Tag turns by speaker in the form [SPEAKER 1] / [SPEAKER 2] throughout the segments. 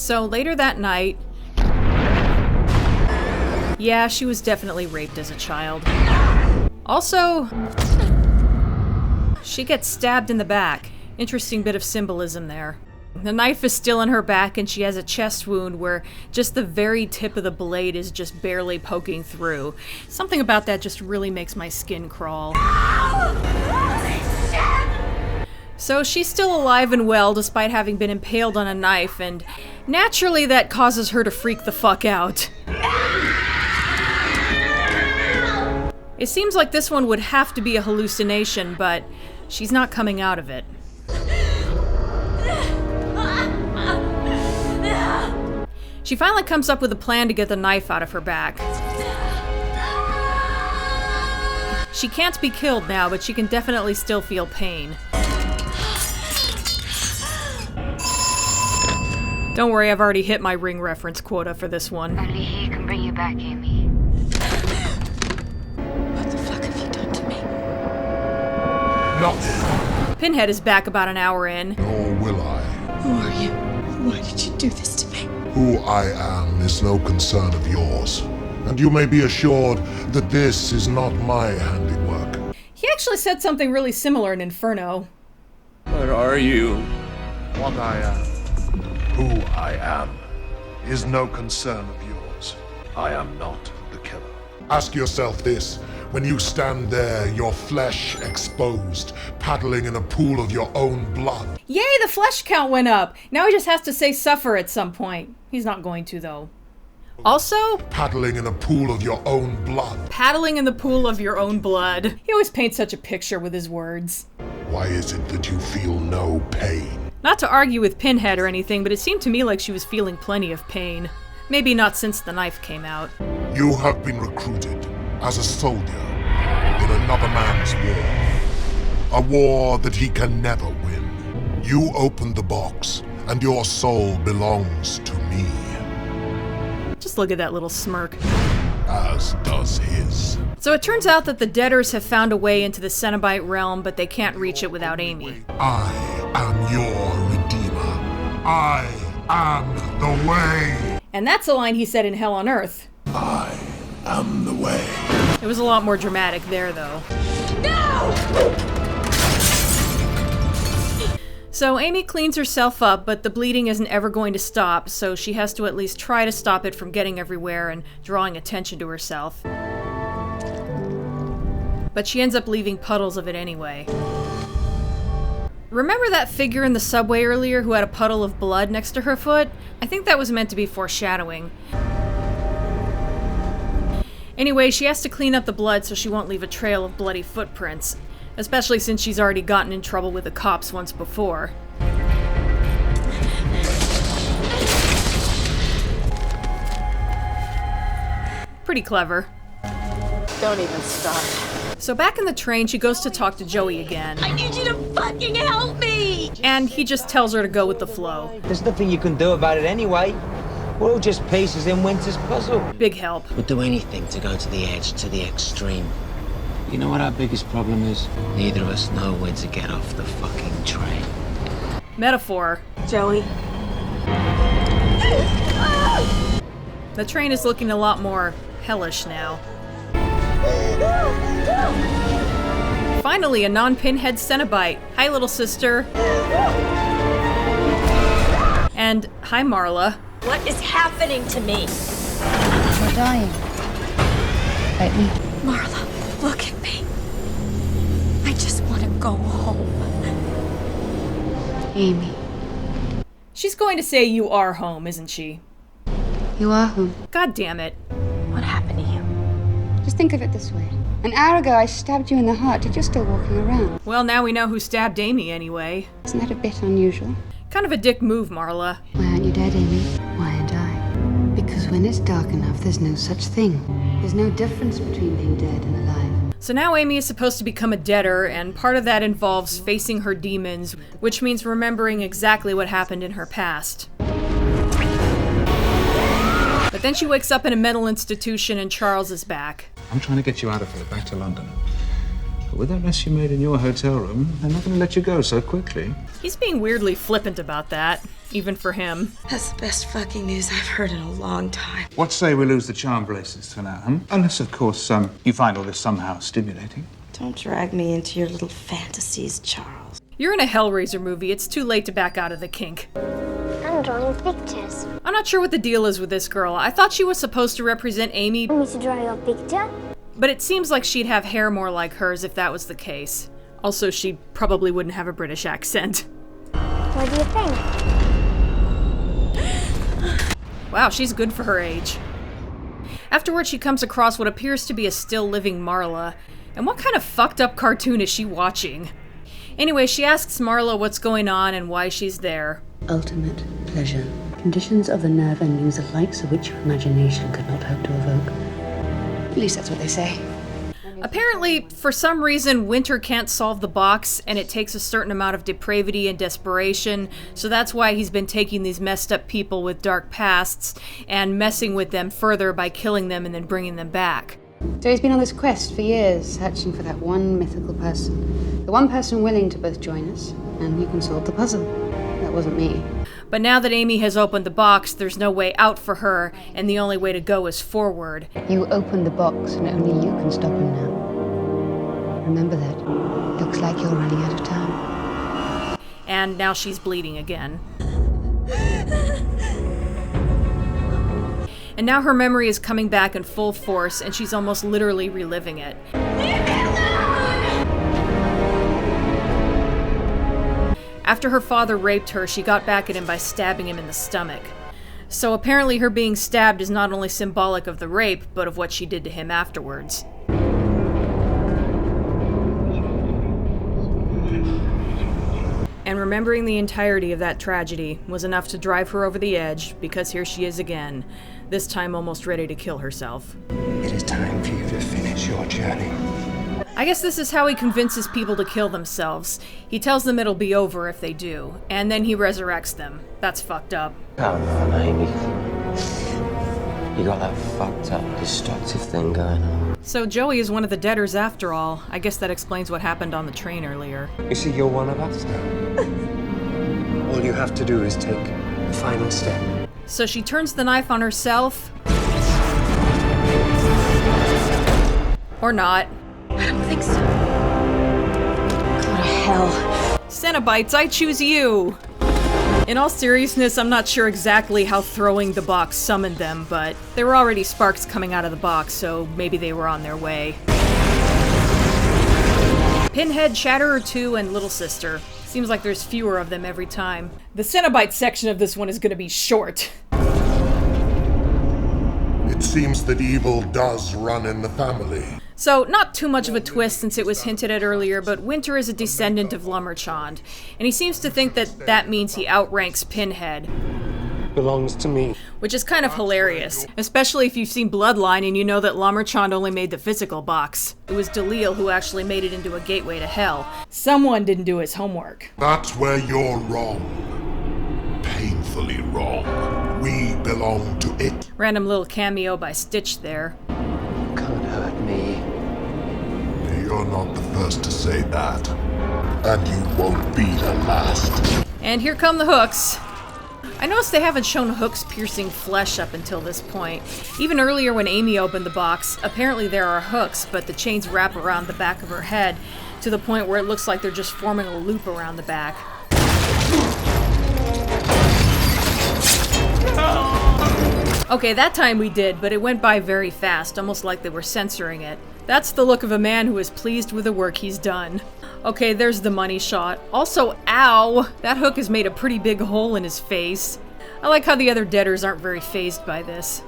[SPEAKER 1] So later that night... Yeah, she was definitely raped as a child. Also... she gets stabbed in the back. Interesting bit of symbolism there. The knife is still in her back and she has a chest wound where just the very tip of the blade is just barely poking through. Something about that just really makes my skin crawl. So she's still alive and well despite having been impaled on a knife, and naturally that causes her to freak the fuck out. It seems like this one would have to be a hallucination, but she's not coming out of it. She finally comes up with a plan to get the knife out of her back. She can't be killed now, but she can definitely still feel pain. Don't worry, I've already hit my Ring reference quota for this one.
[SPEAKER 2] Only he can bring you back, Amy.
[SPEAKER 3] What the fuck have you done to me?
[SPEAKER 4] Nothing.
[SPEAKER 1] Pinhead is back about an hour in.
[SPEAKER 4] Nor will I.
[SPEAKER 3] Who are you? Why did you do this to me?
[SPEAKER 4] Who I am is no concern of yours. And you may be assured that this is not my handiwork.
[SPEAKER 1] He actually said something really similar in Inferno.
[SPEAKER 5] Where are you?
[SPEAKER 4] What I am, who I am, is no concern of yours. I am not the killer. Ask yourself this. When you stand there, your flesh exposed, paddling in a pool of your own blood.
[SPEAKER 1] Yay, the flesh count went up! Now he just has to say suffer at some point. He's not going to, though. Also...
[SPEAKER 4] paddling in a pool of your own blood.
[SPEAKER 1] Paddling in the pool of your own blood. He always paints such a picture with his words.
[SPEAKER 4] Why is it that you feel no pain?
[SPEAKER 1] Not to argue with Pinhead or anything, but it seemed to me like she was feeling plenty of pain. Maybe not since the knife came out.
[SPEAKER 4] You have been recruited as a soldier in another man's war. A war that he can never win. You opened the box, and your soul belongs to me.
[SPEAKER 1] Just look at that little smirk.
[SPEAKER 4] As does his.
[SPEAKER 1] So it turns out that the Deaders have found a way into the Cenobite realm, but they can't reach it without Amy.
[SPEAKER 4] I am your redeemer. I am the way.
[SPEAKER 1] And that's a line he said in Hell on Earth.
[SPEAKER 4] I am the way.
[SPEAKER 1] It was a lot more dramatic there, though.
[SPEAKER 3] No!
[SPEAKER 1] So Amy cleans herself up, but the bleeding isn't ever going to stop, so she has to at least try to stop it from getting everywhere and drawing attention to herself. But she ends up leaving puddles of it anyway. Remember that figure in the subway earlier who had a puddle of blood next to her foot? I think that was meant to be foreshadowing. Anyway, she has to clean up the blood so she won't leave a trail of bloody footprints, especially since she's already gotten in trouble with the cops once before. Pretty clever.
[SPEAKER 3] Don't even start.
[SPEAKER 1] So back in the train, she goes to talk to Joey again.
[SPEAKER 3] I need you to fucking help me!
[SPEAKER 1] And he just tells her to go with the flow.
[SPEAKER 6] There's nothing you can do about it anyway. We're all just pieces in Winter's puzzle.
[SPEAKER 1] Big help.
[SPEAKER 7] Would do anything to go to the edge, to the extreme. You know what our biggest problem is? Neither of us know when to get off the fucking train.
[SPEAKER 1] Metaphor.
[SPEAKER 3] Joey.
[SPEAKER 1] The train is looking a lot more hellish now. Finally, a non-Pinhead Cenobite. Hi, little sister. And hi, Marla.
[SPEAKER 3] What is happening to me?
[SPEAKER 2] We're dying. Right, me?
[SPEAKER 3] Marla, look at me. I just want to go home.
[SPEAKER 2] Amy.
[SPEAKER 1] She's going to say you are home, isn't she?
[SPEAKER 2] You are home.
[SPEAKER 1] God damn it.
[SPEAKER 3] What happened to you?
[SPEAKER 8] Just think of it this way. An hour ago I stabbed you in the heart, yet you're still walking around.
[SPEAKER 1] Well, now we know who stabbed Amy anyway.
[SPEAKER 8] Isn't that a bit unusual?
[SPEAKER 1] Kind of a dick move, Marla.
[SPEAKER 8] Why aren't you dead, Amy? Why aren't I? Because when it's dark enough, there's no such thing. There's no difference between being dead and alive.
[SPEAKER 1] So now Amy is supposed to become a deader, and part of that involves facing her demons, which means remembering exactly what happened in her past. But then she wakes up in a mental institution and Charles is back.
[SPEAKER 9] I'm trying to get you out of here, back to London. But with that mess you made in your hotel room, they're not going to let you go so quickly.
[SPEAKER 1] He's being weirdly flippant about that. even for him.
[SPEAKER 3] That's the best fucking news I've heard in a long time.
[SPEAKER 9] What say we lose the charm bracelets for now, huh? Unless, of course, you find all this somehow stimulating.
[SPEAKER 3] Don't drag me into your little fantasies, Charles.
[SPEAKER 1] You're in a Hellraiser movie. It's too late to back out of the kink.
[SPEAKER 10] I'm drawing pictures.
[SPEAKER 1] I'm not sure what the deal is with this girl. I thought she was supposed to represent Amy,
[SPEAKER 10] Want me to draw your picture?
[SPEAKER 1] but it seems like she'd have hair more like hers if that was the case. Also, she probably wouldn't have a British accent.
[SPEAKER 10] What do you think?
[SPEAKER 1] Wow, she's good for her age. Afterwards, she comes across what appears to be a still living Marla. And what kind of fucked up cartoon is she watching? Anyway, she asks Marla what's going on and why she's there.
[SPEAKER 8] Ultimate pleasure. Conditions of the nerve and news the likes of which your imagination could not hope to evoke. At least that's what they say.
[SPEAKER 1] Apparently, for some reason, Winter can't solve the box, and it takes a certain amount of depravity and desperation, so that's why he's been taking these messed up people with dark pasts and messing with them further by killing them and then bringing them back.
[SPEAKER 8] So he's been on this quest for years, searching for that one mythical person. The one person willing to both join us, and you can solve the puzzle. That wasn't me.
[SPEAKER 1] But now that Amy has opened the box, there's no way out for her, and the only way to go is forward.
[SPEAKER 8] You opened the box, and only you can stop him now. Remember that. Looks like you're running out of time.
[SPEAKER 1] And now she's bleeding again. And now her memory is coming back in full force, and she's almost literally reliving it. After her father raped her, she got back at him by stabbing him in the stomach. So apparently her being stabbed is not only symbolic of the rape, but of what she did to him afterwards. And remembering the entirety of that tragedy was enough to drive her over the edge, because here she is again, this time almost ready to kill herself.
[SPEAKER 9] It is time for you to finish your journey.
[SPEAKER 1] I guess this is how he convinces people to kill themselves. He tells them it'll be over if they do, and then he resurrects them. That's fucked up.
[SPEAKER 6] Come on, Amy. You got that fucked up, destructive thing going on.
[SPEAKER 1] So Joey is one of the deaders after all. I guess that explains what happened on the train earlier.
[SPEAKER 11] You see, you're one of us now. All you have to do is take the final step.
[SPEAKER 1] So she turns the knife on herself. Or not.
[SPEAKER 3] I don't think so. Go to hell.
[SPEAKER 1] Cenobites, I choose you! In all seriousness, I'm not sure exactly how throwing the box summoned them, but there were already sparks coming out of the box, so maybe they were on their way. Pinhead, Chatterer 2, and Little Sister. Seems like there's fewer of them every time. The Cenobite section of this one is gonna be short.
[SPEAKER 4] It seems that evil does run in the family.
[SPEAKER 1] So, not too much of a twist since it was hinted at earlier, but Winter is a descendant of Lumberchand, and he seems to think that that means he outranks Pinhead.
[SPEAKER 11] Belongs to me.
[SPEAKER 1] Which is kind of hilarious, especially if you've seen Bloodline and you know that Lumberchand only made the physical box. It was Delil who actually made it into a gateway to hell. Someone didn't do his homework.
[SPEAKER 4] That's where you're wrong. Painfully wrong. We belong to it.
[SPEAKER 1] Random little cameo by Stitch there.
[SPEAKER 11] Can't hurt me.
[SPEAKER 4] You're not the first to say that. And you won't be the last.
[SPEAKER 1] And here come the hooks. I noticed they haven't shown hooks piercing flesh up until this point. Even earlier when Amy opened the box, apparently there are hooks, but the chains wrap around the back of her head to the point where it looks like they're just forming a loop around the back. Okay, that time we did, but it went by very fast, almost like they were censoring it. That's the look of a man who is pleased with the work he's done. Okay, there's the money shot. Also, ow! That hook has made a pretty big hole in his face. I like how the other deaders aren't very fazed by this.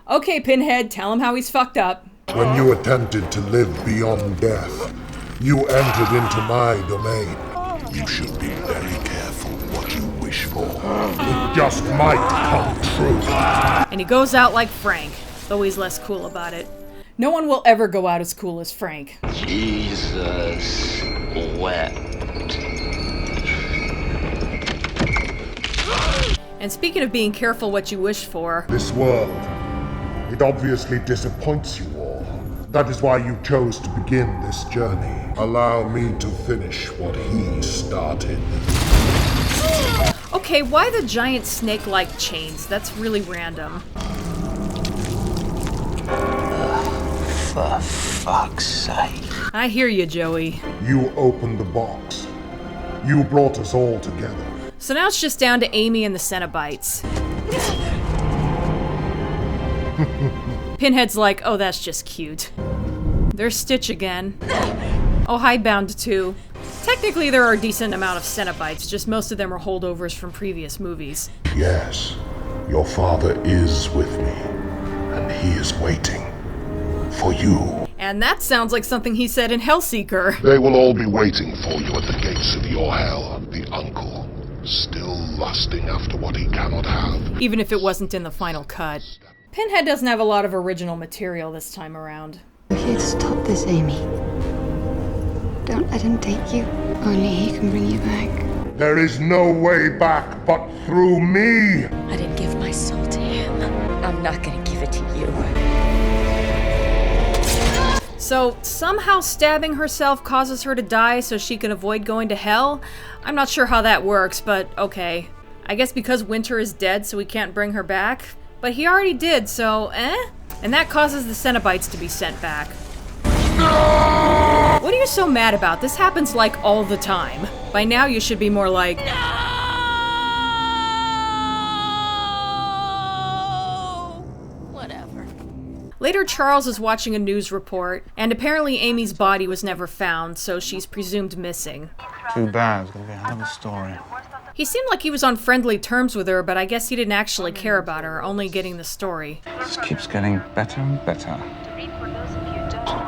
[SPEAKER 1] Okay, Pinhead, tell him how he's fucked up.
[SPEAKER 4] When you attempted to live beyond death, you entered into my domain. You should be very careful what you wish for. It just might come true.
[SPEAKER 1] And he goes out like Frank, though he's less cool about it. No one will ever go out as cool as Frank.
[SPEAKER 5] Jesus wept.
[SPEAKER 1] And speaking of being careful what you wish for...
[SPEAKER 4] This world, it obviously disappoints you all. That is why you chose to begin this journey. Allow me to finish what he started.
[SPEAKER 1] Okay, why the giant snake-like chains? That's really random.
[SPEAKER 7] For fuck's sake.
[SPEAKER 1] I hear you, Joey.
[SPEAKER 4] You opened the box. You brought us all together.
[SPEAKER 1] So now it's just down to Amy and the Cenobites. Pinhead's like, oh, that's just cute. There's Stitch again. Oh, Hidebound too. Technically, there are a decent amount of Cenobites, just most of them are holdovers from previous movies.
[SPEAKER 4] Yes, your father is with me, and he is waiting for you.
[SPEAKER 1] And that sounds like something he said in Hellseeker.
[SPEAKER 4] They will all be waiting for you at the gates of your hell, the uncle, still lusting after what he cannot have.
[SPEAKER 1] Even if it wasn't in the final cut. Pinhead doesn't have a lot of original material this time around.
[SPEAKER 8] We're here to stop this, Amy. Don't let him take you. Only he can bring you back.
[SPEAKER 4] There is no way back but through me.
[SPEAKER 3] I didn't give my soul to him. I'm not gonna give it to you.
[SPEAKER 1] So, somehow stabbing herself causes her to die so she can avoid going to hell? I'm not sure how that works, but okay. I guess because Winter is dead so we can't bring her back? But he already did, so And that causes the Cenobites to be sent back. What are you so mad about? This happens like all the time. By now you should be more like,
[SPEAKER 3] Whatever.
[SPEAKER 1] Later, Charles is watching a news report, and apparently Amy's body was never found, so she's presumed missing.
[SPEAKER 9] Too bad. It's gonna be a hell of a story.
[SPEAKER 1] He seemed like he was on friendly terms with her, but I guess he didn't actually care about her, only getting the story.
[SPEAKER 9] This keeps getting better and better.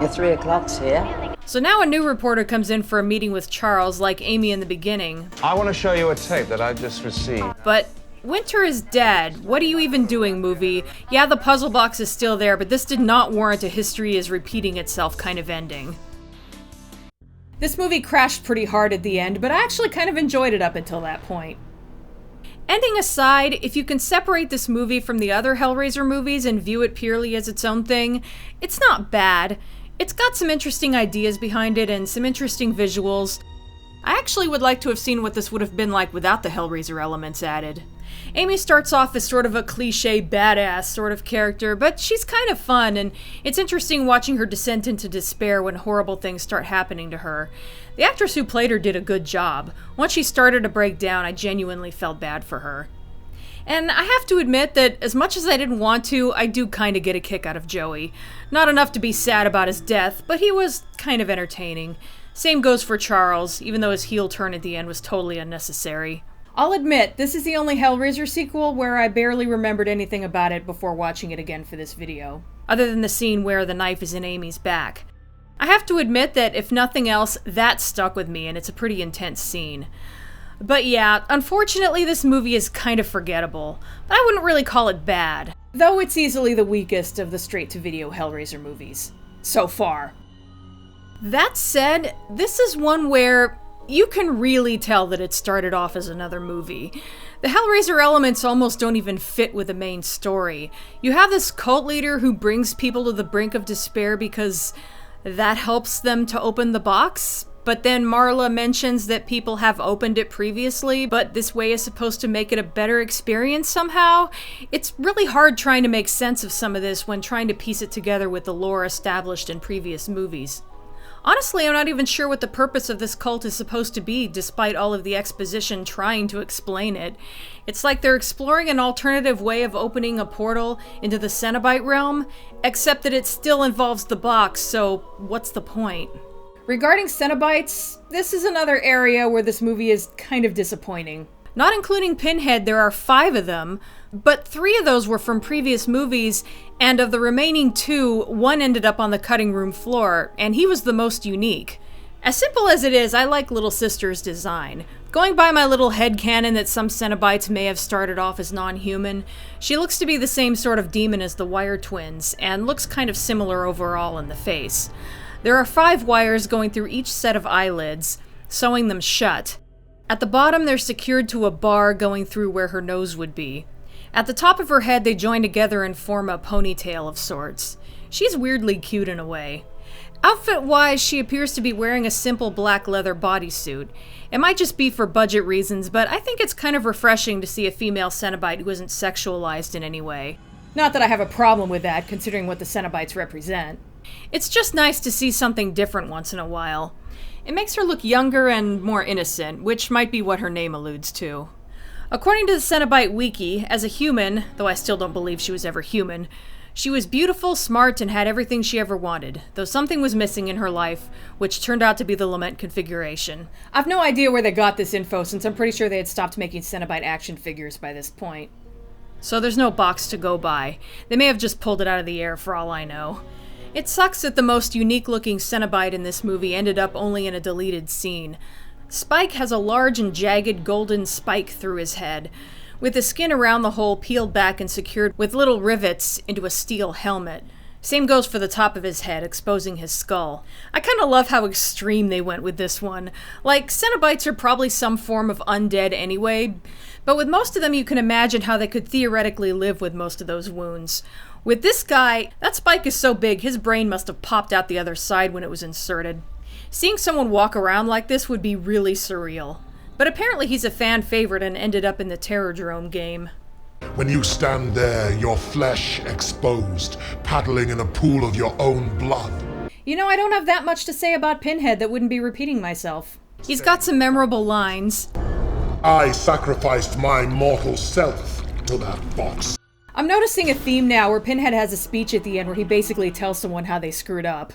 [SPEAKER 12] Your 3 o'clock's here.
[SPEAKER 1] So now a new reporter comes in for a meeting with Charles, like Amy in the beginning.
[SPEAKER 9] I want to show you a tape that I just received.
[SPEAKER 1] But Winter is dead. What are you even doing, movie? Yeah, the puzzle box is still there, but this did not warrant a history is repeating itself kind of ending. This movie crashed pretty hard at the end, but I actually kind of enjoyed it up until that point. Ending aside, if you can separate this movie from the other Hellraiser movies and view it purely as its own thing, it's not bad. It's got some interesting ideas behind it and some interesting visuals. I actually would like to have seen what this would have been like without the Hellraiser elements added. Amy starts off as sort of a cliche badass sort of character, but she's kind of fun, and it's interesting watching her descent into despair when horrible things start happening to her. The actress who played her did a good job. Once she started to break down, I genuinely felt bad for her. And I have to admit that as much as I didn't want to, I do kind of get a kick out of Joey. Not enough to be sad about his death, but he was kind of entertaining. Same goes for Charles, even though his heel turn at the end was totally unnecessary. I'll admit, this is the only Hellraiser sequel where I barely remembered anything about it before watching it again for this video, other than the scene where the knife is in Amy's back. I have to admit that, if nothing else, that stuck with me, and it's a pretty intense scene. But yeah, unfortunately this movie is kind of forgettable, but I wouldn't really call it bad, though it's easily the weakest of the straight-to-video Hellraiser movies. So far. That said, this is one where you can really tell that it started off as another movie. The Hellraiser elements almost don't even fit with the main story. You have this cult leader who brings people to the brink of despair because that helps them to open the box, but then Marla mentions that people have opened it previously, but this way is supposed to make it a better experience somehow. It's really hard trying to make sense of some of this when trying to piece it together with the lore established in previous movies. Honestly, I'm not even sure what the purpose of this cult is supposed to be, despite all of the exposition trying to explain it. It's like they're exploring an alternative way of opening a portal into the Cenobite realm, except that it still involves the box, so what's the point? Regarding Cenobites, this is another area where this movie is kind of disappointing. Not including Pinhead, there are 5 of them, but 3 of those were from previous movies, and of the remaining 2, 1 ended up on the cutting room floor, and he was the most unique. As simple as it is, I like Little Sister's design. Going by my little headcanon that some Cenobites may have started off as non-human, she looks to be the same sort of demon as the Wire Twins, and looks kind of similar overall in the face. There are 5 wires going through each set of eyelids, sewing them shut. At the bottom, they're secured to a bar going through where her nose would be. At the top of her head, they join together and form a ponytail of sorts. She's weirdly cute in a way. Outfit-wise, she appears to be wearing a simple black leather bodysuit. It might just be for budget reasons, but I think it's kind of refreshing to see a female Cenobite who isn't sexualized in any way. Not that I have a problem with that, considering what the Cenobites represent. It's just nice to see something different once in a while. It makes her look younger and more innocent, which might be what her name alludes to. According to the Cenobite wiki, as a human, though I still don't believe she was ever human, she was beautiful, smart, and had everything she ever wanted, though something was missing in her life, which turned out to be the Lament configuration. I've no idea where they got this info, since I'm pretty sure they had stopped making Cenobite action figures by this point. So there's no box to go by. They may have just pulled it out of the air for all I know. It sucks that the most unique-looking Cenobite in this movie ended up only in a deleted scene. Spike has a large and jagged golden spike through his head, with the skin around the hole peeled back and secured with little rivets into a steel helmet. Same goes for the top of his head, exposing his skull. I kinda love how extreme they went with this one. Like, Cenobites are probably some form of undead anyway, but with most of them you can imagine how they could theoretically live with most of those wounds. With this guy, that spike is so big his brain must have popped out the other side when it was inserted. Seeing someone walk around like this would be really surreal. But apparently he's a fan favorite and ended up in the Terrordrome game.
[SPEAKER 4] When you stand there, your flesh exposed, paddling in a pool of your own blood.
[SPEAKER 1] You know, I don't have that much to say about Pinhead that wouldn't be repeating myself. He's got some memorable lines.
[SPEAKER 4] I sacrificed my mortal self to that box.
[SPEAKER 1] I'm noticing a theme now where Pinhead has a speech at the end where he basically tells someone how they screwed up.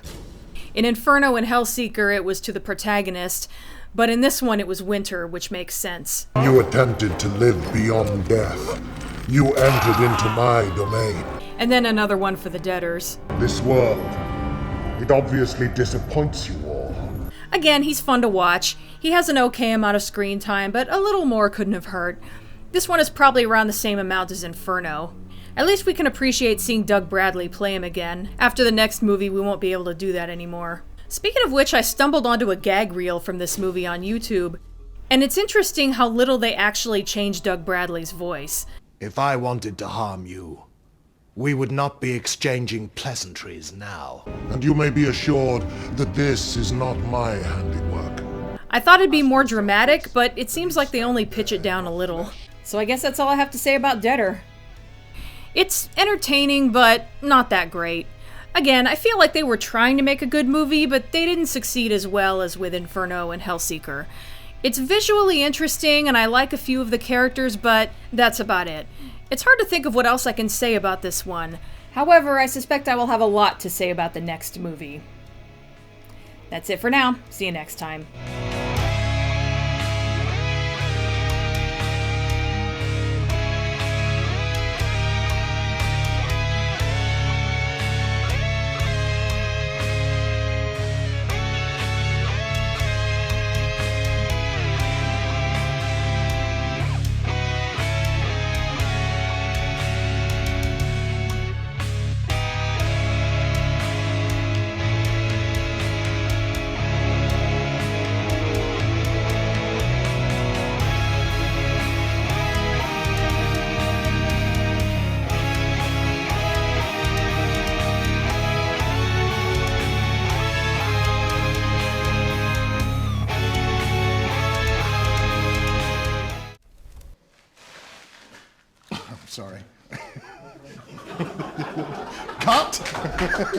[SPEAKER 1] In Inferno and Hellseeker, it was to the protagonist, but in this one it was Winter, which makes sense.
[SPEAKER 4] You attempted to live beyond death. You entered into my domain.
[SPEAKER 1] And then another one for the Deaders.
[SPEAKER 4] This world, it obviously disappoints you all.
[SPEAKER 1] Again, he's fun to watch. He has an okay amount of screen time, but a little more couldn't have hurt. This one is probably around the same amount as Inferno. At least we can appreciate seeing Doug Bradley play him again. After the next movie, we won't be able to do that anymore. Speaking of which, I stumbled onto a gag reel from this movie on YouTube, and it's interesting how little they actually changed Doug Bradley's voice.
[SPEAKER 13] If I wanted to harm you, we would not be exchanging pleasantries now.
[SPEAKER 4] And you may be assured that this is not my handiwork.
[SPEAKER 1] I thought it'd be more dramatic, but it seems like they only pitch it down a little. So I guess that's all I have to say about Deader. It's entertaining, but not that great. Again, I feel like they were trying to make a good movie, but they didn't succeed as well as with Inferno and Hellseeker. It's visually interesting, and I like a few of the characters, but that's about it. It's hard to think of what else I can say about this one. However, I suspect I will have a lot to say about the next movie. That's it for now. See you next time.
[SPEAKER 13] Sorry. Cut!